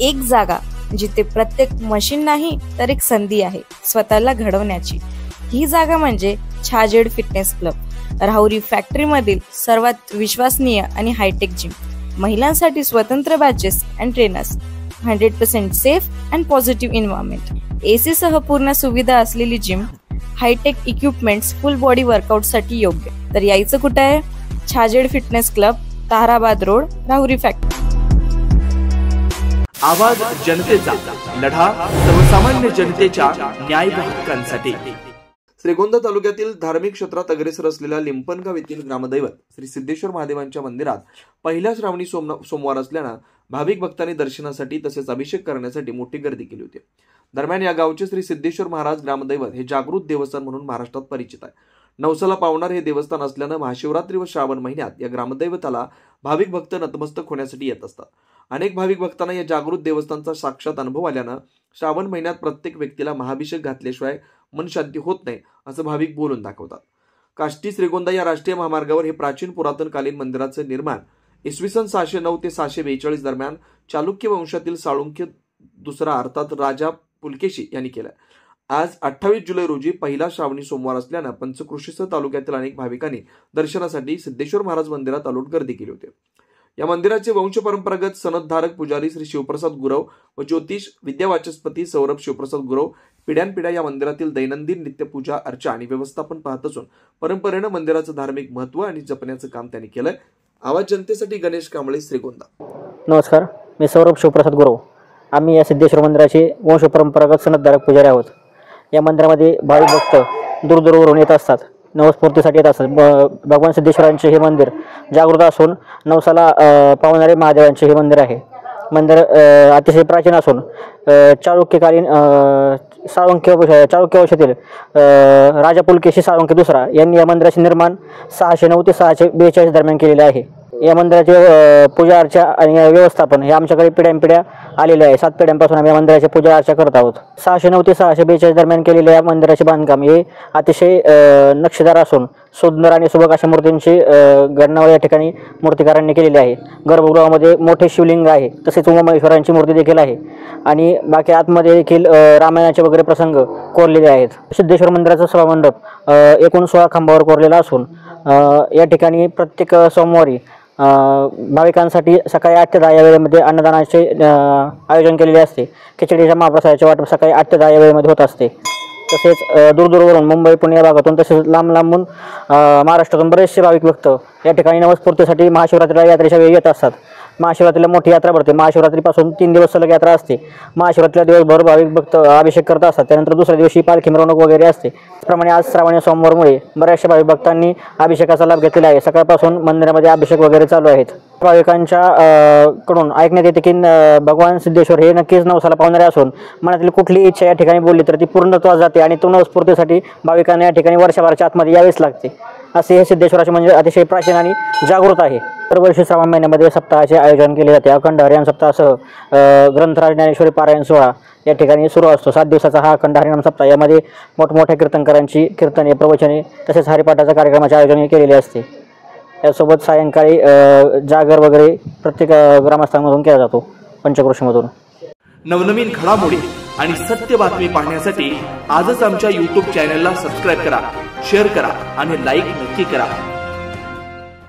एक जागा जिथे प्रत्येक मशीन नाही तर एक संधी आहे स्वतःला घडवण्याची। ही जागा म्हणजे Chhajed fitness club, Rahuri factory मधील सर्वात विश्वसनीय आणि हायटेक जिम। महिलांसाठी स्वतंत्र batches and trainers, 100% safe and positive environment, AC सह पूर्ण सुविधा असलेली gym, hi tech equipments, full body workout साठी योग्य। तर यायचं कुठे आहे? Chhajed fitness club, Tarabad road, Rahuri factory. आवाज जनतेचा, लढा सर्वसामान्य जनतेच्या न्याय व हक्कांसाठी। श्रीगोंदा तालुक्यातील धार्मिक क्षेत्रात अग्रेसर असलेल्या लिंपणगाव येथील ग्रामदैवत श्री सिद्धेश्वर महादेवांच्या मंदिरात पहिल्या श्रावणी सोमवार असल्यानं भाविक भक्तांनी दर्शनासाठी तसेच अभिषेक करण्यासाठी मोठी गर्दी केली होती। दरम्यान या गावचे श्री सिद्धेश्वर महाराज ग्रामदैवत हे जागृत देवस्थान म्हणून महाराष्ट्रात परिचित आहे। नवसाला पावणार हे देवस्थान असल्यानं महाशिवरात्री व श्रावण महिन्यात या ग्रामदैवताला भाविक भक्त नतमस्तक होण्यासाठी येत असतात। अनेक भाविक भक्तांना या जागृत देवस्थानचा साक्षात अनुभव आल्यानं श्रावण महिन्यात प्रत्येक व्यक्तीला महाभिषेक घातल्याशिवाय मन शांती होत नाही असं भाविक बोलून दाखवतात। काष्टी श्रीगोंदा या राष्ट्रीय महामार्गावर हे प्राचीन पुरातनकालीन मंदिराचे निर्माण इसवी सन 609 ते 642 दरम्यान चालुक्य वंशातील साळुंक्य दुसरा अर्थात राजा पुलकेशी यांनी केलं। आज 28 जुलै रोजी पहिला श्रावणी सोमवार असल्यानं पंचक्रोशीसह तालुक्यातील अनेक भाविकांनी दर्शनासाठी सिद्धेश्वर महाराज मंदिरात अलोट गर्दी केली होती। या मंदिराचे वंश परंपरागत सनदधारक पुजारी श्री शिवप्रसाद गुरव व ज्योतिष विद्यावाचस्पती सौरभ शिवप्रसाद गुरव पिढ्यानपिढ्या या मंदिरातील दैनंदिन नित्यपूजा अर्चा आणि व्यवस्थापन पाहत असून परंपरेनं मंदिराचं धार्मिक महत्व आणि जपण्याचं काम त्यांनी केलंय। आवाज जनतेसाठी गणेश कांबळे, श्रीगोंदा। नमस्कार, मी सौरभ शिवप्रसाद गुरव। आम्ही या सिद्धेश्वर मंदिराचे वंश परंपरागत सनदधारक पुजारी आहोत। या मंदिरामध्ये भाविक भक्त दूरदूरवरून येत असतात, नवस्फूर्तीसाठी येत असतात। भगवान सिद्धेश्वरांचे हे मंदिर जागृत असून नवसाला पावणारे महादेवांचे हे मंदिर आहे। मंदिर अतिशय प्राचीन असून चालुक्यकालीन चालुक्य वंशातील राजा पुलकेशी साळुंक्य दुसरा यांनी या मंदिराचे निर्माण 609 ते 642 दरम्यान केलेले आहे। या मंदिराचे पूजा अर्चा आणि व्यवस्थापन हे आमच्याकडे पिढ्यानपिढ्या आलेले आहे। 7 पिढ्यांपासून आम्ही या मंदिराची पूजा अर्चा करत आहोत। 609 ते 642 दरम्यान केलेल्या या मंदिराचे बांधकाम हे अतिशय नक्षीदार असून सुंदर आणि सुबक अशा मूर्तींची गणना या ठिकाणी मूर्तिकारांनी केलेली आहे। गर्भगृहामध्ये मोठे शिवलिंग आहे, तसेच उमामहेश्वरांची मूर्ती देखील आहे आणि बाकी आतमध्ये देखील रामायणाचे वगैरे प्रसंग कोरलेले आहेत। सिद्धेश्वर मंदिराचा सभामंडप एकूण 16 खांबावर कोरलेला असून या ठिकाणी प्रत्येक सोमवारी भाविकांसाठी सकाळी 8 ते 10 या वेळेमध्ये अन्नदानाचे आयोजन केलेले असते। खिचडीच्या महाप्रसादाचे वाटप सकाळी 8 ते 10 या वेळेमध्ये होत असते। तसेच दूरदूरवरून मुंबई पुणे या भागातून तसेच लांब लांबून महाराष्ट्रातून बरेचसे भाविक भक्त या ठिकाणी नवस्फूर्तीसाठी महाशिवरात्रीला यात्रेच्या वेळी येत असतात। महाशिवरात्रीला मोठी यात्रा भरते। महाशिवरात्रीपासून 3 दिवस सलग यात्रा असते। महाशिवरात्रीला दिवसभर भाविक भक्त अभिषेक करत असतात। त्यानंतर दुसऱ्या दिवशी पालखी मिरवणूक वगैरे असते। त्याप्रमाणे आज श्रावणी सोमवारमुळे बऱ्याचशा भाविक भक्तांनी अभिषेकाचा लाभ घेतलेला आहे। सकाळपासून मंदिरामध्ये अभिषेक वगैरे चालू आहेत। भाविकांच्या कडून ऐकण्यात येते की भगवान सिद्धेश्वर हे नक्कीच नवसाला पावणारे असून मनातील कुठली इच्छा या ठिकाणी बोलली तर ती पूर्णत्वास जाते आणि तो नवस्फूर्तीसाठी भाविकांना या ठिकाणी वर्षभराच्या आतमध्ये यावेच लागते। असे हे सिद्धेश्वराचे मंदिर अतिशय प्राचीन आणि जागृत आहे। दरवर्षी श्रावण महिन्यामध्ये सप्ताहाचे आयोजन केले जाते। अखंड हरिनाम सप्ताहासह ग्रंथराज ज्ञानेश्वरी पारायण सोहळा या ठिकाणी सुरू असतो। 7 दिवसाचा हा अखंड हरिनाम सप्ताह, यामध्ये मोठमोठ्या कीर्तनकारांची कीर्तने, प्रवचने तसेच हरिपाठाच्या कार्यक्रमाचे आयोजन केलेले असते। यासोबत सायंकाळी जागर वगैरे प्रत्येक ग्रामस्थांमधून केला जातो, पंचक्रोशीमधून। नवनवीन घडामोडी आणि सत्य बातमी पाहण्यासाठी आजच आमच्या YouTube चॅनलला सबस्क्राईब करा, शेअर करा आणि लाईक नक्की करा।